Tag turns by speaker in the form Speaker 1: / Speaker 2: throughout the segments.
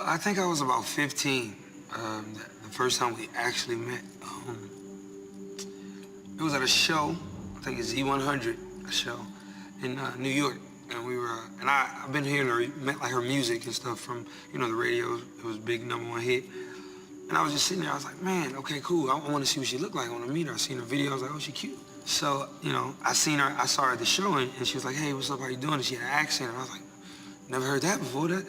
Speaker 1: I think I was about 15, the first time we actually met. It was at a show, I think it's Z100, a show in New York. And we were, and I've been hearing her, met like her music and stuff from, you know, the radio. It was a big #1 hit. And I was just sitting there, I was like, man, okay, cool. I want to see what she looked like. I want to meet her. I seen her video, I was like, oh, she cute. So, you know, I saw her at the show, and she was like, hey, what's up, how you doing? And she had an accent, and I was like, never heard that before. That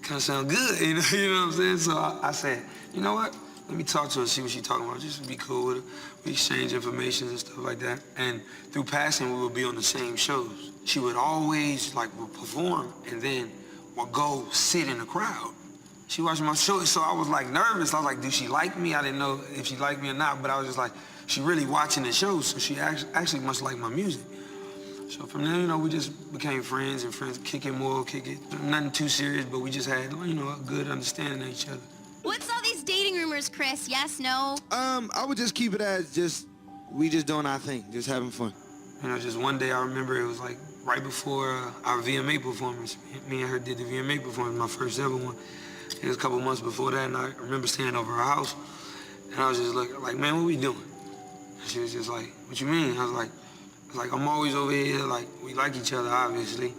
Speaker 1: kind of sound good, you know what I'm saying? So I said, you know what? Let me talk to her, see what she's talking about. Just to be cool with her. We exchange information and stuff like that. And through passing, we would be on the same shows. She would always would perform and then would go sit in the crowd. She watched my show, so I was like nervous. I was like, do she like me? I didn't know if she liked me or not, but I was just like, she really watching the show, so she actually must like my music. So from there, you know, we just became friends, kick it. Nothing too serious, but we just had, you know, a good understanding of each other.
Speaker 2: What's all these dating rumors, Chris? Yes, no?
Speaker 3: I would just keep it as we just doing our thing, just having fun.
Speaker 1: You know, just one day I remember it was like right before our VMA performance. Me and her did the VMA performance, my first ever one. It was a couple months before that, and I remember staying over her house, and I was just looking like, man, what we doing? And she was just like, what you mean? I was like, I'm always over here, like, we like each other, obviously.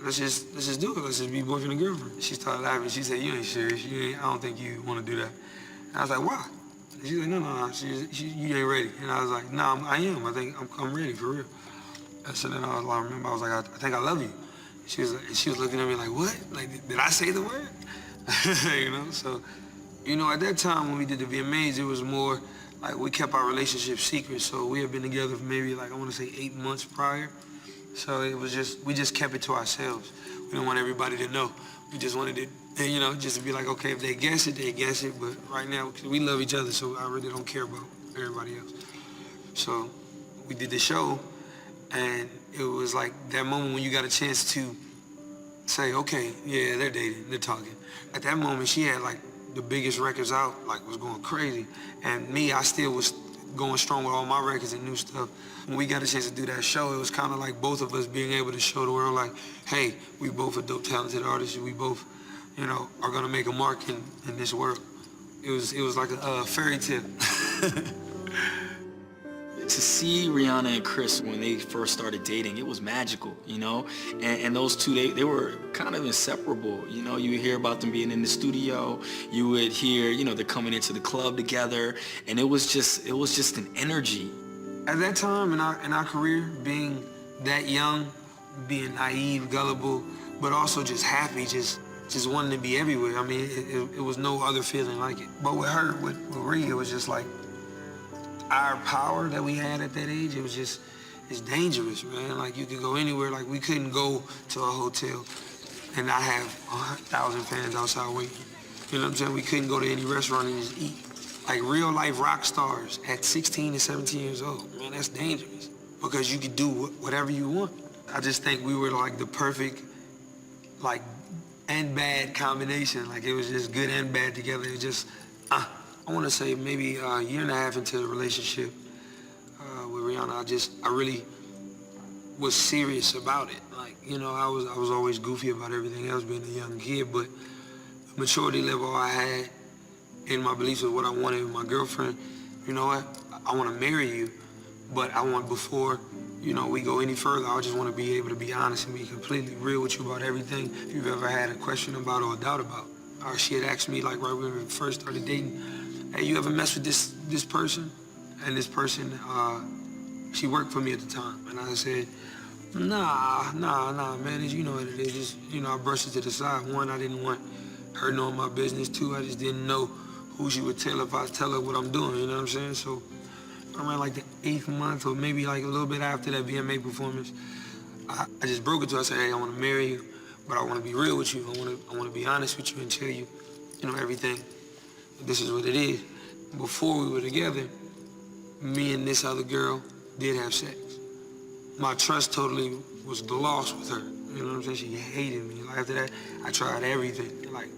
Speaker 1: Let's just do it. Let's just be boyfriend and girlfriend. She started laughing. She said, you ain't serious. I don't think you want to do that. And I was like, why? And she's like, no. You ain't ready. And I was like, no, I am. I think I'm ready, for real. And so then I remember, I was like, I think I love you. She was looking at me like, what? Like, did I say the word? You know, so, you know, at that time when we did the VMAs, it was more like we kept our relationship secret. So we had been together for maybe like, I want to say 8 months prior. So it was we just kept it to ourselves. We didn't want everybody to know. We just wanted it, you know, just to be like, okay, if they guess it, they guess it. But right now, we love each other, so I really don't care about everybody else. So we did the show, and it was like that moment when you got a chance to say, okay, yeah, they're dating, they're talking. At that moment, she had like the biggest records out, like was going crazy. And me, I still was going strong with all my records and new stuff. When we got a chance to do that show, it was kind of like both of us being able to show the world like, hey, we both are dope, talented artists, and we both, you know, are gonna make a mark in this world. It was like a fairy tale.
Speaker 4: To see Rihanna and Chris when they first started dating, it was magical, you know? And those two, they were kind of inseparable, you know? You would hear about them being in the studio, you would hear, you know, they're coming into the club together, and it was just an energy.
Speaker 1: At that time in our career, being that young, being naive, gullible, but also just happy, just wanting to be everywhere. I mean, it was no other feeling like it. But with her, with Rhea, it was just like, our power that we had at that age, it's dangerous, man. Like, you could go anywhere. Like, we couldn't go to a hotel and not have 1,000 fans outside waiting. You know what I'm saying? We couldn't go to any restaurant and just eat. Like, real life rock stars at 16 and 17 years old, man, that's dangerous because you could do whatever you want. I just think we were like the perfect, like, and bad combination. Like, it was just good and bad together. It just, I want to say maybe a year and a half into the relationship with Rihanna, I really was serious about it. Like, you know, I was always goofy about everything else being a young kid, but the maturity level I had in my beliefs of what I wanted with my girlfriend, you know what, I want to marry you, but I want, before, you know, we go any further, I just want to be able to be honest and be completely real with you about everything you've ever had a question about or a doubt about. Or she had asked me, like, right when we first started dating, hey, you ever mess with this person? And this person, she worked for me at the time. And I said, nah, man, you know what it is. Just, you know, I brushed it to the side. One, I didn't want her knowing my business. Two, I just didn't know who she would tell if I tell her what I'm doing, you know what I'm saying? So around like the 8th month or maybe like a little bit after that VMA performance, I just broke it to her. I said, hey, I want to marry you, but I want to be real with you. I want to be honest with you and tell you, you know, everything. This is what it is. Before we were together, me and this other girl did have sex. My trust totally was lost with her. You know what I'm saying? She hated me. Like, after that, I tried everything. Like,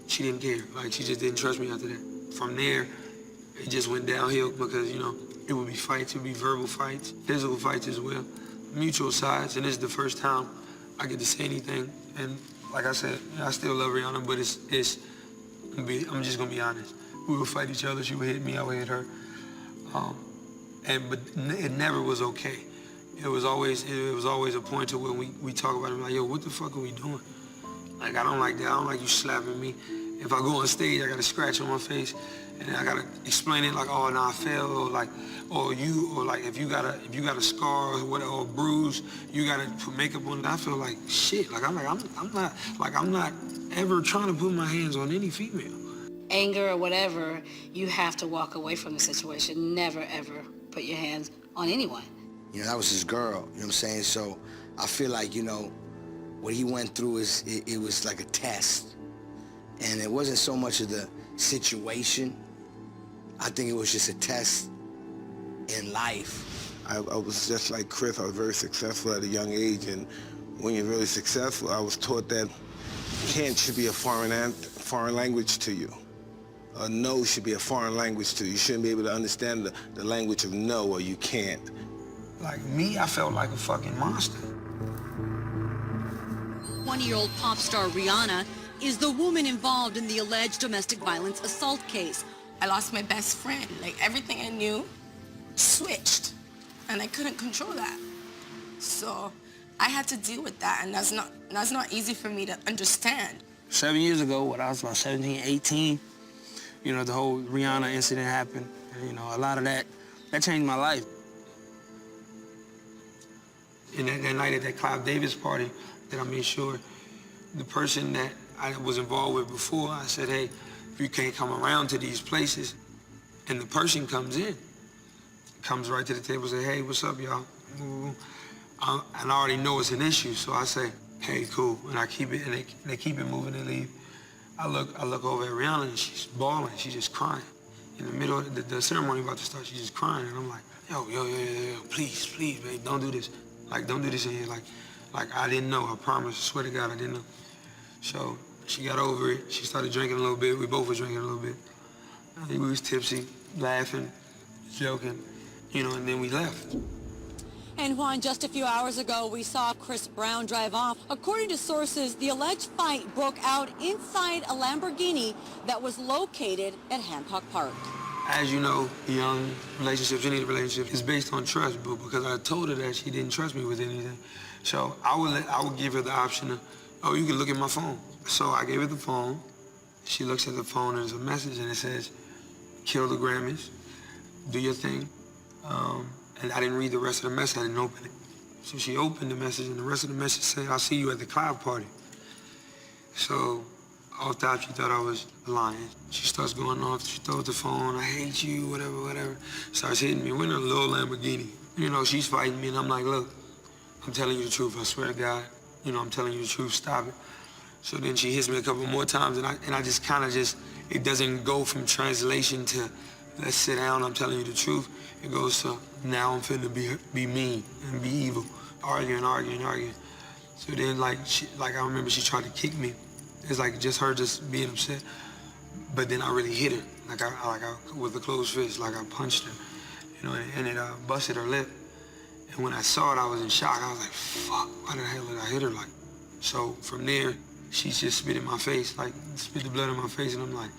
Speaker 1: she didn't care. Like, she just didn't trust me after that. From there, it just went downhill because, you know, it would be fights, it would be verbal fights, physical fights as well, mutual sides. And this is the first time I get to say anything And like I said, I still love Rihanna, but I'm just gonna be honest. We would fight each other. She would hit me, I would hit her. But it never was okay. It was always a point to when we talk about it, like, yo, what the fuck are we doing? Like, I don't like that. I don't like you slapping me. If I go on stage, I got a scratch on my face, and I gotta explain it like, oh, no, I fell, or like, or if you got a scar or whatever, or a bruise, you gotta put makeup on it. I feel like shit. Like I'm not ever trying to put my hands on any female.
Speaker 5: Anger or whatever, you have to walk away from the situation. Never, ever put your hands on anyone.
Speaker 6: You know, that was his girl, you know what I'm saying? So I feel like, you know, what he went through it was like a test. And it wasn't so much of the situation. I think it was just a test in life.
Speaker 7: I was just like Chris. I was very successful at a young age, and when you're really successful, I was taught that can't should be a foreign language to you. A no should be a foreign language to you. You shouldn't be able to understand the language of no, or you can't.
Speaker 1: Like me, I felt like a fucking monster.
Speaker 8: 20-year-old pop star Rihanna is the woman involved in the alleged domestic violence assault case.
Speaker 9: I lost my best friend. Like, everything I knew switched, and I couldn't control that. So I had to deal with that, and that's not easy for me to understand.
Speaker 10: 7 years ago, when I was about 17, 18, you know, the whole Rihanna incident happened. And, you know, a lot of that changed my life.
Speaker 1: And that night at that Clive Davis party, that I made sure the person that I was involved with before, I said, hey, you can't come around to these places. And the person comes in, comes right to the table and say, hey, what's up, y'all? And I already know it's an issue, so I say, hey, cool. And I keep it, and they keep it moving and leave. I look over at Rihanna, and she's bawling, she's just crying. In the middle of the ceremony about to start, she's just crying, and I'm like, yo, please, babe, don't do this. Like, don't do this in here. Like I didn't know, I promise, I swear to God, I didn't know. So she got over it. She started drinking a little bit. We both were drinking a little bit. We was tipsy, laughing, joking, you know, and then we left.
Speaker 8: And Juan, just a few hours ago, we saw Chris Brown drive off. According to sources, the alleged fight broke out inside a Lamborghini that was located at Hancock Park.
Speaker 1: As you know, young relationships, any relationship is based on trust, but because I told her that, she didn't trust me with anything. So I would give her the option of, oh, you can look at my phone. So I gave her the phone. She looks at the phone, and there's a message, and it says, kill the Grammys, do your thing. And I didn't read the rest of the message, I didn't open it. So she opened the message, and the rest of the message said, I'll see you at the Clive party. So off top, she thought I was lying. She starts going off, she throws the phone, I hate you, whatever. Starts hitting me. We're in a little Lamborghini. You know, she's fighting me, and I'm like, look, I'm telling you the truth, I swear to God. You know, I'm telling you the truth, stop it. So then she hits me a couple more times, and I just kind of it doesn't go from translation to, let's sit down, I'm telling you the truth. It goes to, now I'm finna be mean and be evil, arguing. So then, like I remember she tried to kick me. It's like just her just being upset. But then I really hit her, like I with a closed fist, like I punched her, you know, and it busted her lip. And when I saw it, I was in shock. I was like, fuck, why the hell did I hit her? Like, so from there, she just spit in my face, like spit the blood in my face, and I'm like,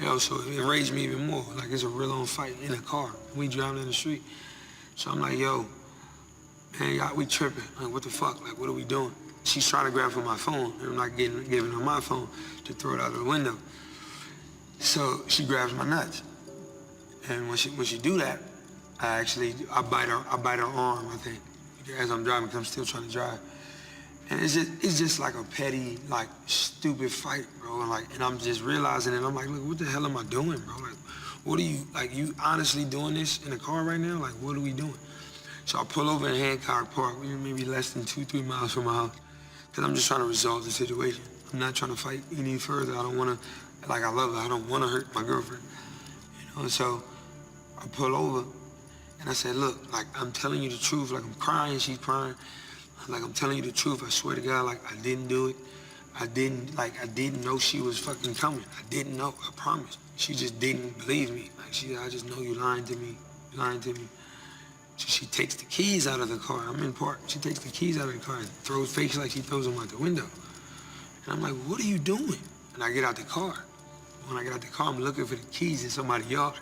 Speaker 1: yo, so it enraged me even more. Like, it's a real-on fight in a car. We driving down the street. So I'm like, yo, man, we tripping. Like, what the fuck? Like, what are we doing? She's trying to grab for my phone, and I'm not giving her my phone to throw it out of the window. So she grabs my nuts. And when she do that, I bite her arm, I think, as I'm driving, because I'm still trying to drive. And it's just like a petty, like, stupid fight, bro. And I'm just realizing it. I'm like, look, what the hell am I doing, bro? Like, what are you, like, you honestly doing this in a car right now? Like, what are we doing? So I pull over in Hancock Park, maybe less than 2-3 miles from my house, because I'm just trying to resolve the situation. I'm not trying to fight any further. I don't want to, like, I love her. I don't want to hurt my girlfriend, you know? So I pull over, and I said, look, like, I'm telling you the truth. Like, I'm crying, she's crying. Like, I'm telling you the truth. I swear to God, like, I didn't do it. I didn't know she was fucking coming. I didn't know, I promise. She just didn't believe me. Like, I just know you lying to me. So she takes the keys out of the car. I'm in park. She takes the keys out of the car and throws fakes like she throws them out the window. And I'm like, what are you doing? And I get out the car. When I get out the car, I'm looking for the keys in somebody's yard.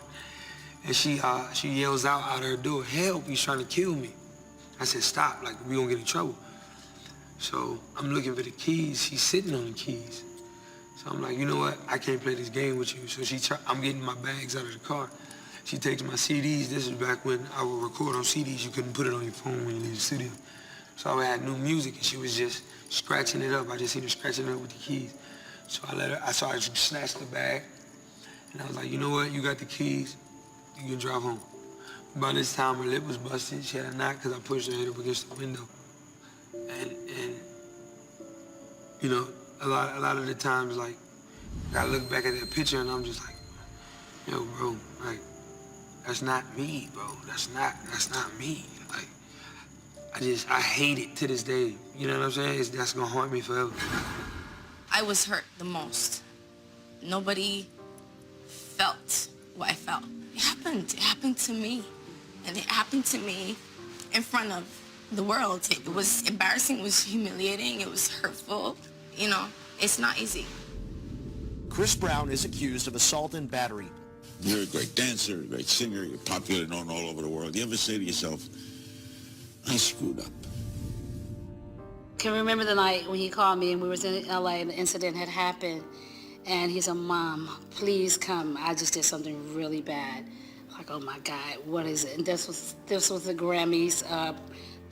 Speaker 1: And she yells out her door, help, he's trying to kill me. I said, stop, like, we gonna get in trouble. So I'm looking for the keys, she's sitting on the keys. So I'm like, you know what, I can't play this game with you. So I'm getting my bags out of the car. She takes my CDs. This is back when I would record on CDs. You couldn't put it on your phone when you leave the studio. So I had new music, and she was just scratching it up. I just seen her scratching it up with the keys. So I saw her snatch the bag, and I was like, you know what, you got the keys, you can drive home. By this time, her lip was busted. She had a knot because I pushed her head up against the window. And you know, a lot of the times, like, I look back at that picture and I'm just like, yo, bro, like, that's not me, bro. That's not me. Like, I hate it to this day. You know what I'm saying? That's gonna haunt me forever.
Speaker 9: I was hurt the most. Nobody felt what I felt. It happened to me. And it happened to me in front of the world. It was embarrassing, it was humiliating, it was hurtful. You know, it's not easy.
Speaker 11: Chris Brown is accused of assault and battery.
Speaker 12: You're a great dancer, a great singer, you're popular, known all over the world. You ever say to yourself, I screwed up?
Speaker 5: Can remember the night when he called me and we was in LA and the incident had happened. And he said, Mom, please come. I just did something really bad. Like, oh my God, what is it? And this was the Grammys,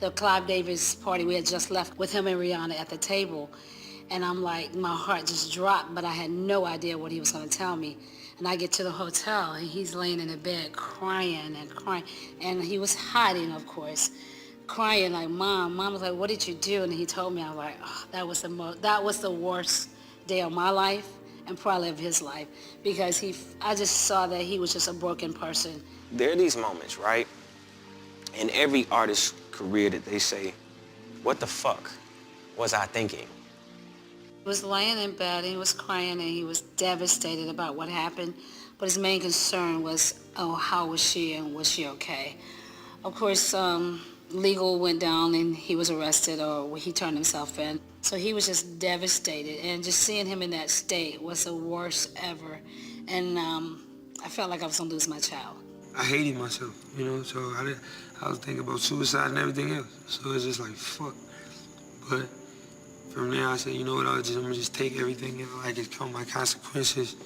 Speaker 5: the Clive Davis party. We had just left with him and Rihanna at the table. And I'm like, my heart just dropped, but I had no idea what he was gonna tell me. And I get to the hotel and he's laying in the bed crying and crying. And he was hiding, of course, crying like, Mom. Mom was like, what did you do? And he told me, I was like, oh, that was the worst day of my life and probably of his life, because I just saw that he was just a broken person.
Speaker 13: There are these moments, right, in every artist's career that they say, what the fuck was I thinking?
Speaker 5: He was laying in bed, and he was crying, and he was devastated about what happened, but his main concern was, oh, how was she, and was she okay? Of course, legal went down, and he was arrested, or he turned himself in. So he was just devastated, and just seeing him in that state was the worst ever. And I felt like I was gonna lose my child.
Speaker 1: I hated myself, you know, so I was thinking about suicide and everything else. So it's just like, fuck. But from there, I said, you know what, I'm gonna just take everything and like it's come. My consequences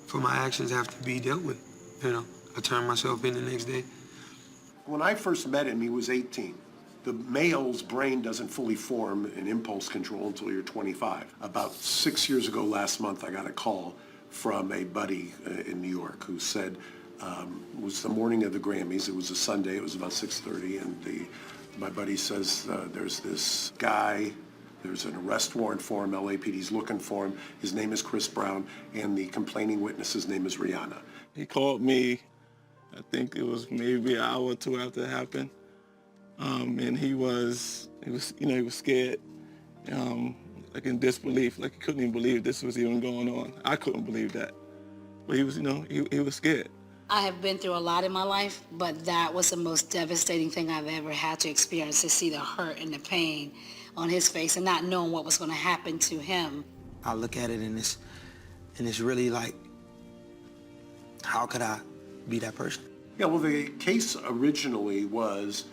Speaker 1: for my actions have to be dealt with, you know. I turned myself in the next day.
Speaker 14: When I first met him, he was 18. The male's brain doesn't fully form in impulse control until you're 25. About 6 years ago last month, I got a call from a buddy in New York who said, it was the morning of the Grammys, it was a Sunday, it was about 6:30, and my buddy says, there's this guy, there's an arrest warrant for him, LAPD's looking for him, his name is Chris Brown, and the complaining witness's name is Rihanna.
Speaker 7: He called me, I think it was maybe an hour or two after it happened. And he was scared, like in disbelief, like he couldn't even believe this was even going on. I couldn't believe that, but he was, he was scared.
Speaker 5: I have been through a lot in my life, but that was the most devastating thing I've ever had to experience, to see the hurt and the pain on his face and not knowing what was going to happen to him.
Speaker 3: I look at it and it's really like, how could I be that person?
Speaker 14: Yeah, well, the case originally was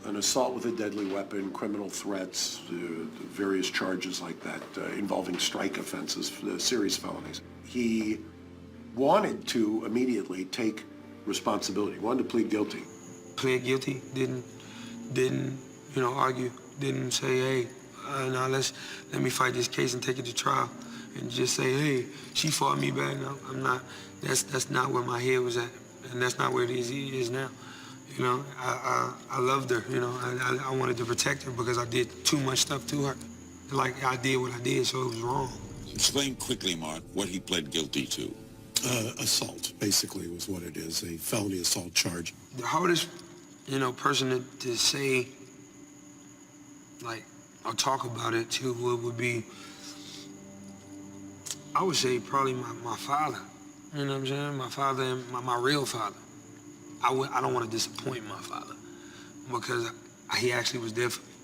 Speaker 14: an assault with a deadly weapon, criminal threats, various charges like that involving strike offenses, serious felonies. He wanted to immediately take responsibility, wanted to plead guilty.
Speaker 1: Pled guilty, didn't argue, didn't say, hey, now let me fight this case and take it to trial, and just say, hey, she fought me back. No, I'm not. That's not where my head was at, and that's not where it is now. You know, I loved her, you know. I wanted to protect her because I did too much stuff to her. Like, I did what I did, so it was wrong.
Speaker 12: Explain quickly, Mark, what he pled guilty to.
Speaker 15: Assault, basically, was what it is, a felony assault charge.
Speaker 1: The hardest, person to say, like, or talk about it to would be, I would say probably my father. You know what I'm saying? My father and my real father. I don't want to disappoint my father because he actually was there for me.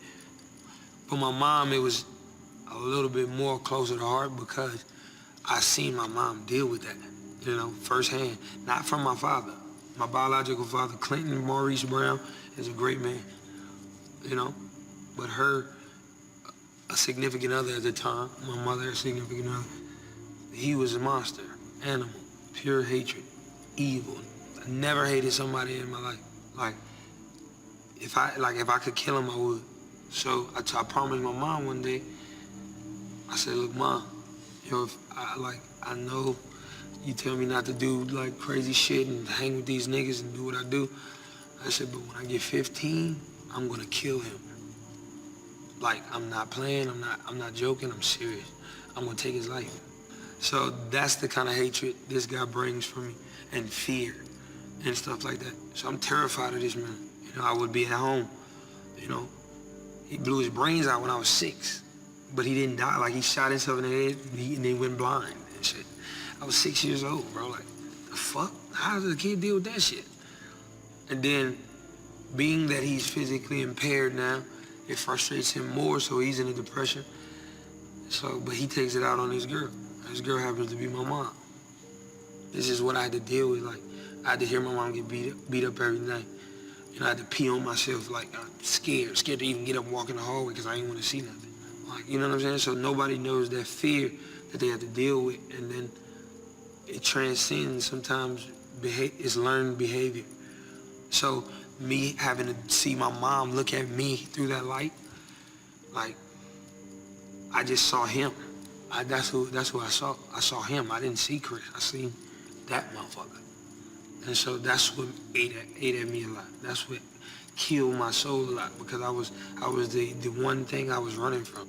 Speaker 1: But my mom, a little bit more closer to heart because I seen my mom deal with that, you know, firsthand. Not from my father. My biological father, Clinton Maurice Brown, is a great man, you know, but her, a significant other at the time, my mother, a significant other, he was a monster, animal, pure hatred, evil. I never hated somebody in my life. Like, if I could kill him, I would. So I promised my mom one day, I said, look, Mom, you know, if I know you tell me not to do like crazy shit and hang with these niggas and do what I do. I said, but when I get 15, I'm gonna kill him. Like, I'm not playing, I'm not joking, I'm serious. I'm gonna take his life. So that's the kind of hatred this guy brings for me, and fear and stuff like that. So I'm terrified of this man. You know, I would be at home, you know. He blew his brains out when I was 6, but he didn't die. Like, he shot himself in the head and he went blind and shit. I was 6 years old, bro. Like, the fuck? How does a kid deal with that shit? And then, being that he's physically impaired now, it frustrates him more, so he's in a depression. So, but he takes it out on his girl. This girl happens to be my mom. This is what I had to deal with. Like, I had to hear my mom get beat up every night. You know, I had to pee on myself, like, I'm scared to even get up and walk in the hallway because I didn't want to see nothing. Like, you know what I'm saying? So nobody knows that fear that they have to deal with, and then it transcends sometimes, it's learned behavior. So me having to see my mom look at me through that light, like, I just saw him. That's who I saw. I saw him. I didn't see Chris. I seen that motherfucker. And so that's what ate at me a lot. That's what killed my soul a lot, because I was the one thing I was running from.